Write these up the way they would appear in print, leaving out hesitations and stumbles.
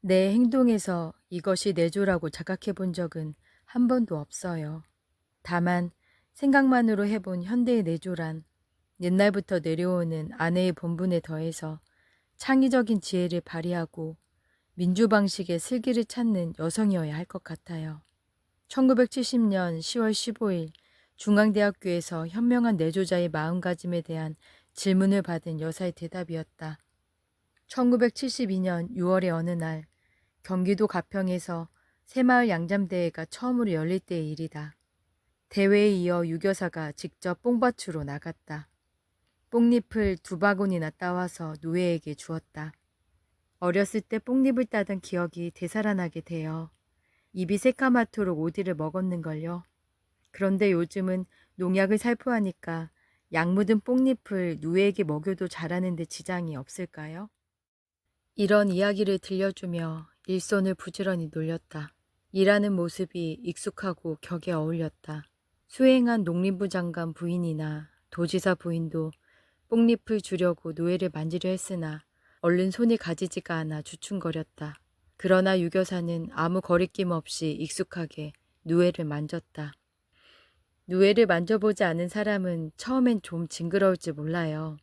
내 행동에서 이것이 내조라고 자각해 본 적은 한 번도 없어요. 다만 생각만으로 해본 현대의 내조란 옛날부터 내려오는 아내의 본분에 더해서 창의적인 지혜를 발휘하고 민주 방식의 슬기를 찾는 여성이어야 할 것 같아요. 1970년 10월 15일 중앙대학교에서 현명한 내조자의 마음가짐에 대한 질문을 받은 여사의 대답이었다. 1972년 6월의 어느 날 경기도 가평에서 새마을 양잠대회가 처음으로 열릴 때의 일이다. 대회에 이어 유교사가 직접 뽕밭으로 나갔다. 뽕잎을 2바구니나 따와서 누에에게 주었다. 어렸을 때 뽕잎을 따던 기억이 되살아나게 되어 입이 새까맣도록 오디를 먹었는걸요. 그런데 요즘은 농약을 살포하니까 약 묻은 뽕잎을 누에에게 먹여도 자라는데 지장이 없을까요? 이런 이야기를 들려주며 일손을 부지런히 놀렸다. 일하는 모습이 익숙하고 격에 어울렸다. 수행한 농림부 장관 부인이나 도지사 부인도 뽕잎을 주려고 노예를 만지려 했으나 얼른 손이 가지지가 않아 주춤거렸다. 그러나 유교사는 아무 거리낌 없이 익숙하게 누에를 만졌다. 누에를 만져보지 않은 사람은 처음엔 좀 징그러울지 몰라요.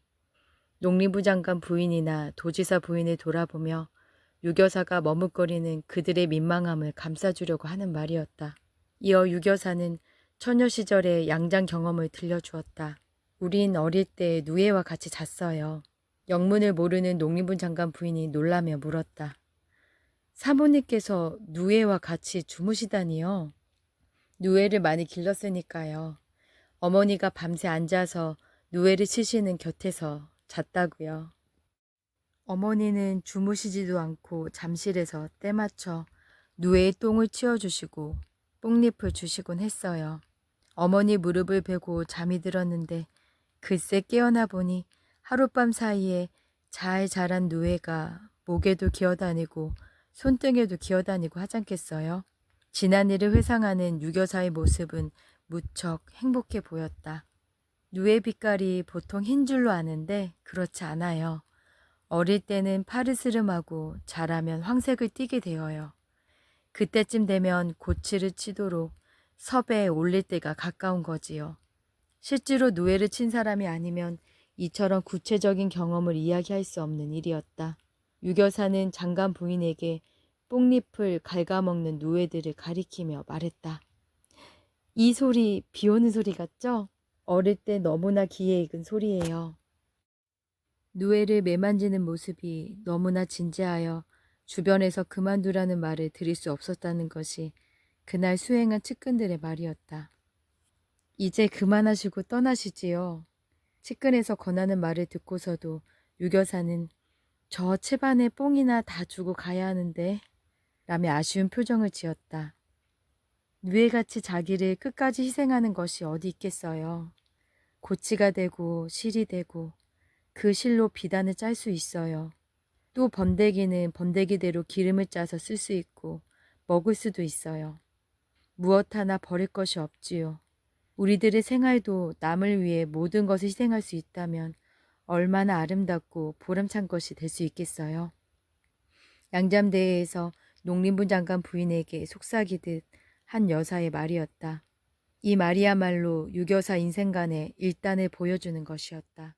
농림부 장관 부인이나 도지사 부인을 돌아보며 유교사가 머뭇거리는 그들의 민망함을 감싸주려고 하는 말이었다. 이어 유교사는 처녀 시절의 양장 경험을 들려주었다. 우린 어릴 때 누에와 같이 잤어요. 영문을 모르는 농림부 장관 부인이 놀라며 물었다. 사모님께서 누에와 같이 주무시다니요? 누에를 많이 길렀으니까요. 어머니가 밤새 앉아서 누에를 치시는 곁에서 잤다고요. 어머니는 주무시지도 않고 잠실에서 때맞춰 누에의 똥을 치워주시고 뽕잎을 주시곤 했어요. 어머니 무릎을 베고 잠이 들었는데 글쎄 깨어나 보니 하룻밤 사이에 잘 자란 누에가 목에도 기어다니고 손등에도 기어다니고 하잖겠어요. 지난 일을 회상하는 유교사의 모습은 무척 행복해 보였다. 누에 빛깔이 보통 흰 줄로 아는데 그렇지 않아요. 어릴 때는 파르스름하고 자라면 황색을 띠게 되어요. 그때쯤 되면 고치를 치도록 섭에 올릴 때가 가까운 거지요. 실제로 누에를 친 사람이 아니면 이처럼 구체적인 경험을 이야기할 수 없는 일이었다. 유교사는 장관 부인에게 뽕잎을 갉아먹는 누에들을 가리키며 말했다. 이 소리 비 오는 소리 같죠? 어릴 때 너무나 귀에 익은 소리예요. 누에를 매만지는 모습이 너무나 진지하여 주변에서 그만두라는 말을 들을 수 없었다는 것이 그날 수행한 측근들의 말이었다. 이제 그만하시고 떠나시지요. 측근에서 권하는 말을 듣고서도 유교사는 저 채반에 뽕이나 다 주고 가야 하는데 라며 아쉬운 표정을 지었다. 누에같이 자기를 끝까지 희생하는 것이 어디 있겠어요. 고치가 되고 실이 되고 그 실로 비단을 짤 수 있어요. 또 번데기는 번데기대로 기름을 짜서 쓸 수 있고 먹을 수도 있어요. 무엇 하나 버릴 것이 없지요. 우리들의 생활도 남을 위해 모든 것을 희생할 수 있다면 얼마나 아름답고 보람찬 것이 될 수 있겠어요. 양잠대회에서 농림부 장관 부인에게 속삭이듯 한 여사의 말이었다. 이 말이야말로 유교사 인생관의 일단을 보여주는 것이었다.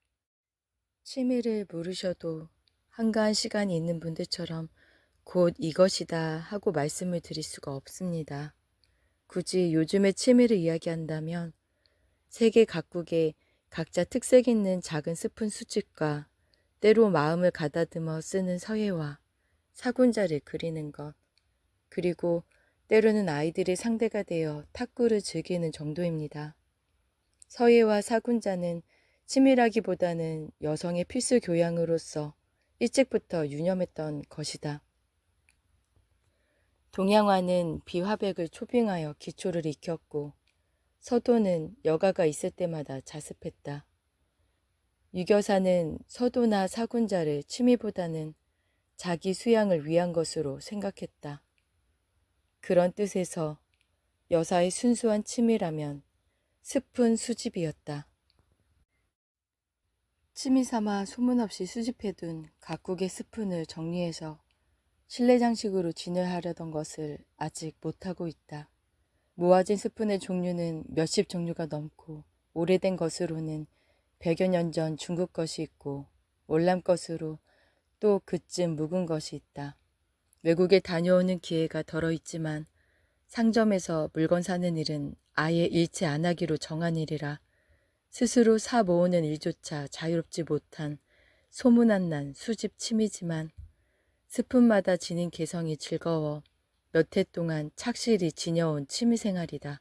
취미를 모르셔도 한가한 시간이 있는 분들처럼 곧 이것이다 하고 말씀을 드릴 수가 없습니다. 굳이 요즘의 취미를 이야기한다면 세계 각국에 각자 특색 있는 작은 스푼 수집과 때로 마음을 가다듬어 쓰는 서예와 사군자를 그리는 것, 그리고 때로는 아이들의 상대가 되어 탁구를 즐기는 정도입니다. 서예와 사군자는 취미라기보다는 여성의 필수 교양으로서 일찍부터 유념했던 것이다. 동양화는 비화백을 초빙하여 기초를 익혔고 서도는 여가가 있을 때마다 자습했다. 유교사는 서도나 사군자를 취미보다는 자기 수양을 위한 것으로 생각했다. 그런 뜻에서 여사의 순수한 취미라면 스푼 수집이었다. 취미 삼아 소문없이 수집해둔 각국의 스푼을 정리해서 실내 장식으로 진열하려던 것을 아직 못하고 있다. 모아진 스푼의 종류는 몇십 종류가 넘고 오래된 것으로는 100여 년 전 중국 것이 있고 월남 것으로 또 그쯤 묵은 것이 있다. 외국에 다녀오는 기회가 덜어 있지만 상점에서 물건 사는 일은 아예 잃지 안 하기로 정한 일이라 스스로 사 모으는 일조차 자유롭지 못한 소문 안 난 수집 취미지만 스푼마다 지닌 개성이 즐거워 몇 해 동안 착실히 지녀온 취미생활이다.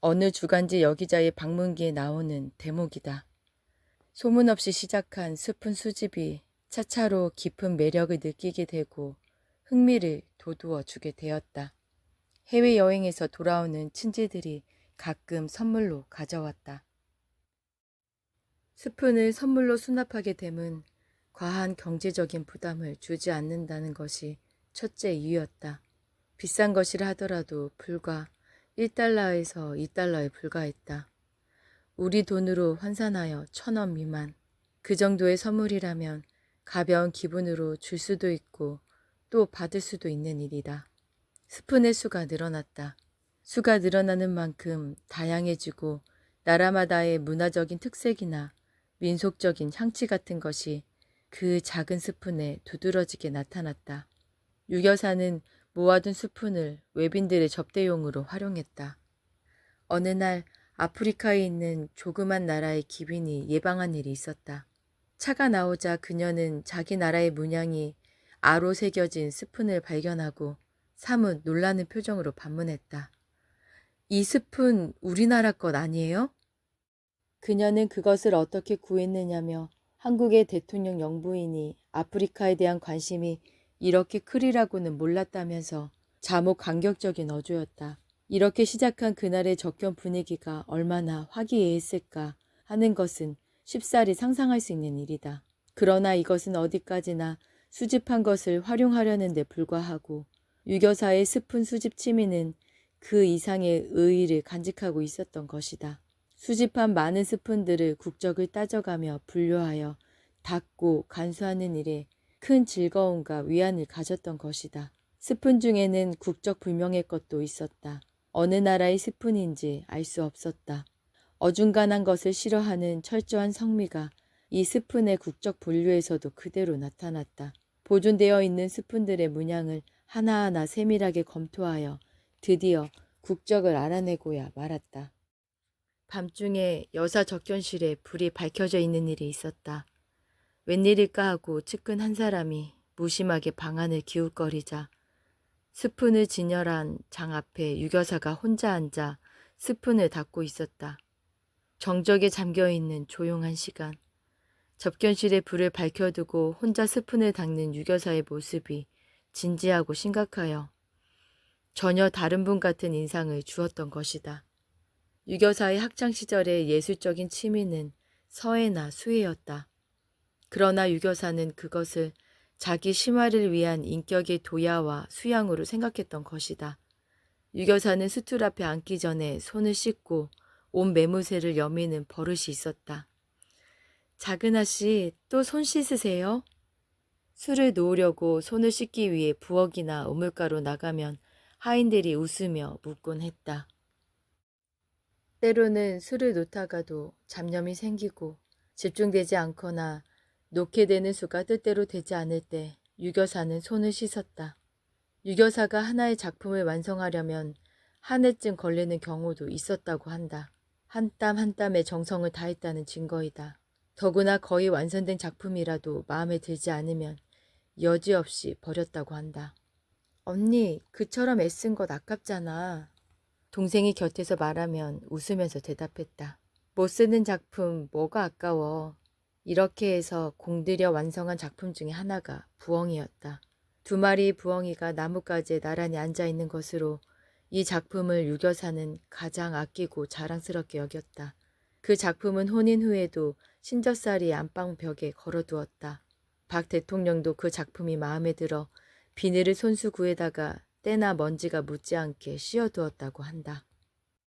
어느 주간지 여기자의 방문기에 나오는 대목이다. 소문 없이 시작한 스푼 수집이 차차로 깊은 매력을 느끼게 되고 흥미를 돋우어 주게 되었다. 해외여행에서 돌아오는 친지들이 가끔 선물로 가져왔다. 스푼을 선물로 수납하게 됨은 과한 경제적인 부담을 주지 않는다는 것이 첫째 이유였다. 비싼 것이라 하더라도 불과 1달러에서 2달러에 불과했다. 우리 돈으로 환산하여 1,000원 미만. 그 정도의 선물이라면 가벼운 기분으로 줄 수도 있고 또 받을 수도 있는 일이다. 스푼의 수가 늘어났다. 수가 늘어나는 만큼 다양해지고 나라마다의 문화적인 특색이나 민속적인 향취 같은 것이 그 작은 스푼에 두드러지게 나타났다. 유 여사는 모아둔 스푼을 외빈들의 접대용으로 활용했다. 어느 날 아프리카에 있는 조그만 나라의 기빈이 예방한 일이 있었다. 차가 나오자 그녀는 자기 나라의 문양이 아로 새겨진 스푼을 발견하고 사뭇 놀라는 표정으로 반문했다. 이 스푼 우리나라 것 아니에요? 그녀는 그것을 어떻게 구했느냐며 한국의 대통령 영부인이 아프리카에 대한 관심이 이렇게 크리라고는 몰랐다면서 자목 감격적인 어조였다. 이렇게 시작한 그날의 적견 분위기가 얼마나 화기애애했을까 하는 것은 쉽사리 상상할 수 있는 일이다. 그러나 이것은 어디까지나 수집한 것을 활용하려는 데 불과하고 유교사의 스푼 수집 취미는 그 이상의 의의를 간직하고 있었던 것이다. 수집한 많은 스푼들을 국적을 따져가며 분류하여 닦고 간수하는 일에 큰 즐거움과 위안을 가졌던 것이다. 스푼 중에는 국적 불명의 것도 있었다. 어느 나라의 스푼인지 알 수 없었다. 어중간한 것을 싫어하는 철저한 성미가 이 스푼의 국적 분류에서도 그대로 나타났다. 보존되어 있는 스푼들의 문양을 하나하나 세밀하게 검토하여 드디어 국적을 알아내고야 말았다. 밤중에 여사 적견실에 불이 밝혀져 있는 일이 있었다. 웬일일까 하고 측근 한 사람이 무심하게 방안을 기웃거리자 스푼을 진열한 장 앞에 유교사가 혼자 앉아 스푼을 닦고 있었다. 정적에 잠겨있는 조용한 시간. 접견실에 불을 밝혀두고 혼자 스푼을 닦는 유교사의 모습이 진지하고 심각하여 전혀 다른 분 같은 인상을 주었던 것이다. 유교사의 학창시절의 예술적인 취미는 서예나 수혜였다. 그러나 유교사는 그것을 자기 심화를 위한 인격의 도야와 수양으로 생각했던 것이다. 유교사는 수틀 앞에 앉기 전에 손을 씻고 온 매무새를 여미는 버릇이 있었다. 작은 아씨, 또 손 씻으세요? 술을 놓으려고 손을 씻기 위해 부엌이나 우물가로 나가면 하인들이 웃으며 묻곤 했다. 때로는 술을 놓다가도 잡념이 생기고 집중되지 않거나 놓게 되는 수가 뜻대로 되지 않을 때 유교사는 손을 씻었다. 유교사가 하나의 작품을 완성하려면 한 해쯤 걸리는 경우도 있었다고 한다. 한 땀 한 땀에 정성을 다했다는 증거이다. 더구나 거의 완성된 작품이라도 마음에 들지 않으면 여지없이 버렸다고 한다. 언니, 그처럼 애쓴 것 아깝잖아. 동생이 곁에서 말하면 웃으면서 대답했다. 못 쓰는 작품 뭐가 아까워. 이렇게 해서 공들여 완성한 작품 중에 하나가 부엉이였다. 2마리의 부엉이가 나뭇가지에 나란히 앉아있는 것으로 이 작품을 유교사는 가장 아끼고 자랑스럽게 여겼다. 그 작품은 혼인 후에도 신젓살이 안방벽에 걸어두었다. 박 대통령도 그 작품이 마음에 들어 비닐을 손수구에다가 때나 먼지가 묻지 않게 씌워두었다고 한다.